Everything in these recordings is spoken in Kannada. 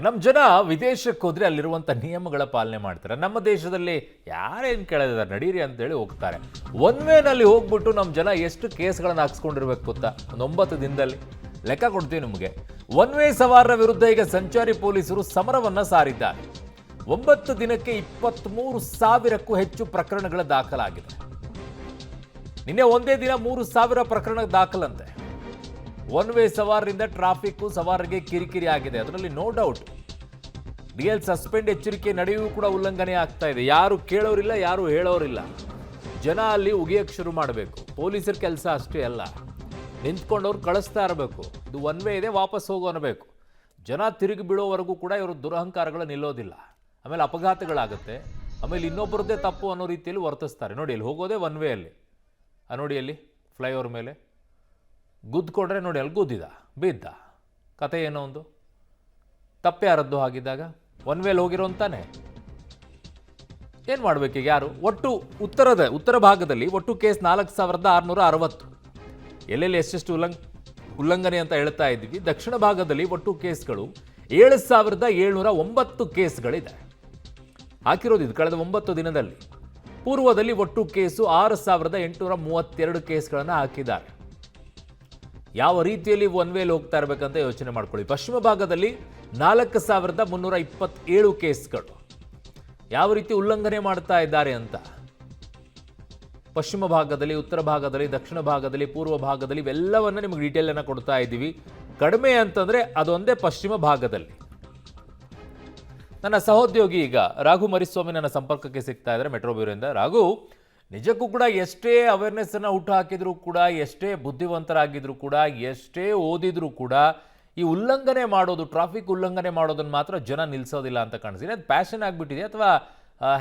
ನಮ್ಮ ಜನ ವಿದೇಶಕ್ಕೆ ಹೋದ್ರೆ ಅಲ್ಲಿರುವಂಥ ನಿಯಮಗಳ ಪಾಲನೆ ಮಾಡ್ತಾರೆ. ನಮ್ಮ ದೇಶದಲ್ಲಿ ಯಾರೇನು ಕೇಳಿದಾರೆ ನಡೀರಿ ಅಂತೇಳಿ ಹೋಗ್ತಾರೆ. ಒನ್ ವೇನಲ್ಲಿ ಹೋಗ್ಬಿಟ್ಟು ನಮ್ಮ ಜನ ಎಷ್ಟು ಕೇಸ್ಗಳನ್ನು ಹಾಕ್ಸ್ಕೊಂಡಿರ್ಬೇಕು ಗೊತ್ತಾ? ಒಂದು 9 ದಿನದಲ್ಲಿ ಲೆಕ್ಕ ಕೊಡ್ತೀವಿ ನಿಮಗೆ. ಒನ್ ವೇ ಸವಾರರ ವಿರುದ್ಧ ಈಗ ಸಂಚಾರಿ ಪೊಲೀಸರು ಸಮರವನ್ನ ಸಾರಿದ್ದಾರೆ. 9 ದಿನಕ್ಕೆ 23,000ಕ್ಕೂ ಹೆಚ್ಚು ಪ್ರಕರಣಗಳ ದಾಖಲಾಗಿದೆ. ನಿನ್ನೆ ಒಂದೇ ದಿನ 3,000 ಪ್ರಕರಣ ದಾಖಲಂತೆ. ಒನ್ ವೇ ಸವಾರರಿಂದ ಟ್ರಾಫಿಕ್ ಸವಾರರಿಗೆ ಕಿರಿಕಿರಿ ಆಗಿದೆ, ಅದರಲ್ಲಿ ನೋ ಡೌಟ್. ರಿಯಲ್ ಸಸ್ಪೆಂಡ್ ಎಚ್ಚರಿಕೆ ನಡೆಯೂ ಕೂಡ ಉಲ್ಲಂಘನೆ ಆಗ್ತಾ ಇದೆ. ಯಾರು ಕೇಳೋರಿಲ್ಲ, ಯಾರು ಹೇಳೋರಿಲ್ಲ. ಜನ ಅಲ್ಲಿ ಉಗಿಯಕ್ಕೆ ಶುರು ಮಾಡಬೇಕು. ಪೊಲೀಸರ ಕೆಲಸ ಅಷ್ಟೇ ಅಲ್ಲ, ನಿಂತ್ಕೊಂಡವ್ರು ಕಳಿಸ್ತಾ ಇರಬೇಕು. ಇದು ಒನ್ ವೇ ಇದೆ, ವಾಪಸ್ ಹೋಗೋ ಅನ್ನಬೇಕು. ಜನ ತಿರುಗಿ ಬೀಳೋವರೆಗೂ ಕೂಡ ಇವರು ದುರಹಂಕಾರಗಳು ನಿಲ್ಲೋದಿಲ್ಲ. ಆಮೇಲೆ ಅಪಘಾತಗಳಾಗುತ್ತೆ. ಆಮೇಲೆ ಇನ್ನೊಬ್ಬರದ್ದೇ ತಪ್ಪು ಅನ್ನೋ ರೀತಿಯಲ್ಲಿ ವರ್ತಿಸ್ತಾರೆ. ನೋಡಿ, ಅಲ್ಲಿ ಹೋಗೋದೇ ಒನ್ ವೇ ಅಲ್ಲಿ. ನೋಡಿ ಅಲ್ಲಿ ಫ್ಲೈಓವರ್ ಮೇಲೆ ಗುದ್ದುಕೊಂಡ್ರೆ ನೋಡಿ, ಅಲ್ಲಿ ಗುದ್ದಿದ, ಬಿದ್ದ. ಕತೆ ಏನೋ ಒಂದು ತಪ್ಪೇ ಯಾರದ್ದು ಆಗಿದ್ದಾಗ ಒನ್ ವೇಲ್ ಹೋಗಿರೋಂತಾನೆ ಏನು ಮಾಡಬೇಕೀಗ? ಯಾರು ಒಟ್ಟು ಉತ್ತರ ಭಾಗದಲ್ಲಿ ಒಟ್ಟು ಕೇಸ್ 4,660. ಎಲ್ಲೆಲ್ಲಿ ಎಷ್ಟೆಷ್ಟು ಉಲ್ಲಂಘನೆ ಅಂತ ಹೇಳ್ತಾ ಇದ್ದೀವಿ. ದಕ್ಷಿಣ ಭಾಗದಲ್ಲಿ ಒಟ್ಟು ಕೇಸ್ಗಳು 7,709 ಕೇಸ್ಗಳಿದೆ ಹಾಕಿರೋದು ಇದು ಕಳೆದ 9 ದಿನದಲ್ಲಿ. ಪೂರ್ವದಲ್ಲಿ ಒಟ್ಟು ಕೇಸು 6,832 ಕೇಸ್ಗಳನ್ನು ಹಾಕಿದ್ದಾರೆ. ಯಾವ ರೀತಿಯಲ್ಲಿ ಒನ್ ವೇಲ್ ಹೋಗ್ತಾ ಇರಬೇಕಂತ ಯೋಚನೆ ಮಾಡ್ಕೊಳ್ಳಿ. ಪಶ್ಚಿಮ ಭಾಗದಲ್ಲಿ 4,327 ಕೇಸ್ಗಳು. ಯಾವ ರೀತಿ ಉಲ್ಲಂಘನೆ ಮಾಡ್ತಾ ಇದ್ದಾರೆ ಅಂತ ಪಶ್ಚಿಮ ಭಾಗದಲ್ಲಿ, ಉತ್ತರ ಭಾಗದಲ್ಲಿ, ದಕ್ಷಿಣ ಭಾಗದಲ್ಲಿ, ಪೂರ್ವ ಭಾಗದಲ್ಲಿ ಇವೆಲ್ಲವನ್ನ ನಿಮಗೆ ಡೀಟೇಲ್ ಅನ್ನ ಕೊಡ್ತಾ ಇದ್ದೀವಿ. ಕಡಿಮೆ ಅಂತಂದ್ರೆ ಅದೊಂದೇ ಪಶ್ಚಿಮ ಭಾಗದಲ್ಲಿ. ನನ್ನ ಸಹೋದ್ಯೋಗಿ ಈಗ ರಾಘು ಮರಿಸ್ವಾಮಿ ನನ್ನ ಸಂಪರ್ಕಕ್ಕೆ ಸಿಗ್ತಾ ಇದ್ದಾರೆ ಮೆಟ್ರೋ ಬ್ಯೂರೋದಿಂದ. ರಾಘು, ನಿಜಕ್ಕೂ ಕೂಡ ಎಷ್ಟೇ ಅವೇರ್ನೆಸ್ ಅನ್ನ ಹುಟ್ಟು ಹಾಕಿದ್ರು ಕೂಡ, ಎಷ್ಟೇ ಬುದ್ಧಿವಂತರಾಗಿದ್ರು ಕೂಡ, ಎಷ್ಟೇ ಓದಿದ್ರು ಕೂಡ ಈ ಉಲ್ಲಂಘನೆ ಮಾಡೋದು, ಟ್ರಾಫಿಕ್ ಉಲ್ಲಂಘನೆ ಮಾಡೋದನ್ನ ಮಾತ್ರ ಜನ ನಿಲ್ಲಿಸೋದಿಲ್ಲ ಅಂತ ಕಾಣಿಸ್ತೀನಿ. ಅದು ಪ್ಯಾಷನ್ ಆಗಿಬಿಟ್ಟಿದೆ ಅಥವಾ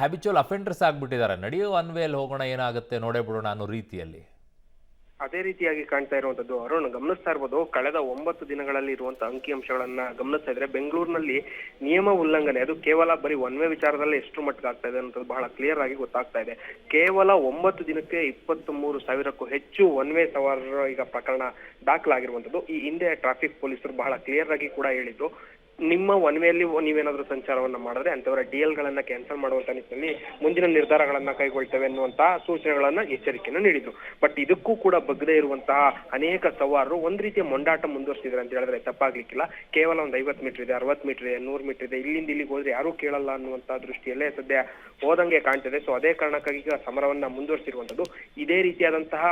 ಹ್ಯಾಬಿಚುವಲ್ ಅಫೆಂಡರ್ಸ್ ಆಗಿಬಿಟ್ಟಿದ್ದಾರೆ. ನಡೆಯೋ ಒನ್ ವೇಲ್ ಹೋಗೋಣ, ಏನಾಗುತ್ತೆ ನೋಡೇ ಬಿಡೋಣ ಅನ್ನೋ ರೀತಿಯಲ್ಲಿ. ಅದೇ ರೀತಿಯಾಗಿ ಕಾಣ್ತಾ ಇರುವಂತದ್ದು. ಅರುಣ್, ಗಮನಿಸ್ತಾ ಇರ್ಬೋದು, ಕಳೆದ 9 ದಿನಗಳಲ್ಲಿ ಇರುವಂತಹ ಅಂಕಿಅಂಶಗಳನ್ನ ಗಮನಿಸ್ತಾ ಇದ್ರೆ ಬೆಂಗಳೂರಿನಲ್ಲಿ ನಿಯಮ ಉಲ್ಲಂಘನೆ ಅದು ಕೇವಲ ಬರೀ ಒನ್ ವೇ ವಿಚಾರದಲ್ಲಿ ಎಷ್ಟು ಮಟ್ಟಿಗೆ ಆಗ್ತಾ ಇದೆ ಅನ್ನೋದು ಬಹಳ ಕ್ಲಿಯರ್ ಆಗಿ ಗೊತ್ತಾಗ್ತಾ ಇದೆ. ಕೇವಲ 9 ದಿನಕ್ಕೆ 23,000ಕ್ಕೂ ಹೆಚ್ಚು ಒನ್ ವೇ ಸವಾರರ ಈಗ ಪ್ರಕರಣ ದಾಖಲಾಗಿರುವಂತದ್ದು. ಈ ಹಿಂದೆ ಟ್ರಾಫಿಕ್ ಪೊಲೀಸರು ಬಹಳ ಕ್ಲಿಯರ್ ಆಗಿ ಕೂಡ ಹೇಳಿದ್ರು, ನಿಮ್ಮ ಒನ್ ವೇಲಿ ನೀವೇನಾದ್ರೂ ಸಂಚಾರವನ್ನ ಮಾಡಿದ್ರೆ ಅಂತವರ ಡಿಎಲ್ ಗಳನ್ನ ಕ್ಯಾನ್ಸಲ್ ಮಾಡುವಂತ ನಿಟ್ಟಿನಲ್ಲಿ ಮುಂದಿನ ನಿರ್ಧಾರಗಳನ್ನ ಕೈಗೊಳ್ತೇವೆ ಅನ್ನುವಂತಹ ಸೂಚನೆಗಳನ್ನ, ಎಚ್ಚರಿಕೆಯನ್ನು ನೀಡಿದ್ರು. ಬಟ್ ಇದಕ್ಕೂ ಕೂಡ ಬಗ್ಗದೇ ಇರುವಂತಹ ಅನೇಕ ಸವಾರರು ಒಂದ್ ರೀತಿಯ ಮೊಂಡಾಟ ಮುಂದುವರಿಸಿದ್ರೆ ಅಂತ ಹೇಳಿದ್ರೆ ತಪ್ಪಾಗ್ಲಿಕ್ಕಿಲ್ಲ. ಕೇವಲ ಒಂದು 50 ಮೀಟರ್ ಇದೆ, 60 ಮೀಟರ್ ಇದೆ, 100 ಮೀಟರ್ ಇದೆ, ಇಲ್ಲಿಂದ ಇಲ್ಲಿಗೆ ಹೋದ್ರೆ ಯಾರೂ ಕೇಳಲ್ಲ ಅನ್ನುವಂತ ದೃಷ್ಟಿಯಲ್ಲೇ ಸದ್ಯ ಹೋದಂಗೆ ಕಾಣ್ತಿದೆ. ಸೊ ಅದೇ ಕಾರಣಕ್ಕಾಗಿ ಈಗ ಸಮರವನ್ನ ಮುಂದುವರಿಸಿರುವಂತದ್ದು. ಇದೇ ರೀತಿಯಾದಂತಹ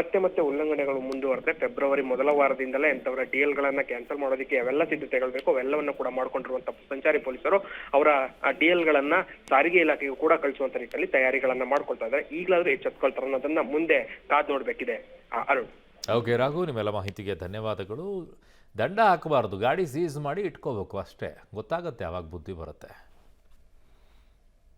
ಮತ್ತೆ ಉಲ್ಲಂಘನೆಗಳು ಮುಂದುವರೆದ್ರೆ ಫೆಬ್ರವರಿ ಮೊದಲ ವಾರದಿಂದಲೇ ಅಂತವರ ಡಿಎಲ್ ಗಳನ್ನ ಕ್ಯಾನ್ಸಲ್ ಮಾಡೋದಕ್ಕೆ ಯಾವೆಲ್ಲ ಸಿದ್ಧತೆಗಳು ಬೇಕು ಅವೆಲ್ಲವನ್ನ ಕೂಡ ಮಾಡ್ಕೊಂಡಿರುವಂತ ಸಂಚಾರಿ ಪೊಲೀಸರು ಅವರ ಡಿಎಲ್ ಗಳನ್ನ ಸಾರಿಗೆ ಇಲಾಖೆಗೂ ಕೂಡ ಕಳಿಸುವಂತ ನಿಟ್ಟಿನಲ್ಲಿ ತಯಾರಿಗಳನ್ನ ಮಾಡ್ಕೊಳ್ತಾ ಇದ್ದಾರೆ. ಈಗಲಾದ್ರೂ ಎಚ್ಚೆತ್ಕೊಳ್ತಾರೆ ಅನ್ನೋದನ್ನ ಮುಂದೆ ಕಾದ್ ನೋಡ್ಬೇಕಿದೆ. ಅರುಣ್. ಓಕೆ ರಾಘು, ನಿಮ್ಮೆಲ್ಲ ಮಾಹಿತಿಗೆ ಧನ್ಯವಾದಗಳು. ದಂಡ ಹಾಕಬಾರ್ದು, ಗಾಡಿ ಸೀಸ್ ಮಾಡಿ ಇಟ್ಕೋಬೇಕು ಅಷ್ಟೇ. ಗೊತ್ತಾಗುತ್ತೆ, ಯಾವಾಗ ಬುದ್ಧಿ ಬರುತ್ತೆ.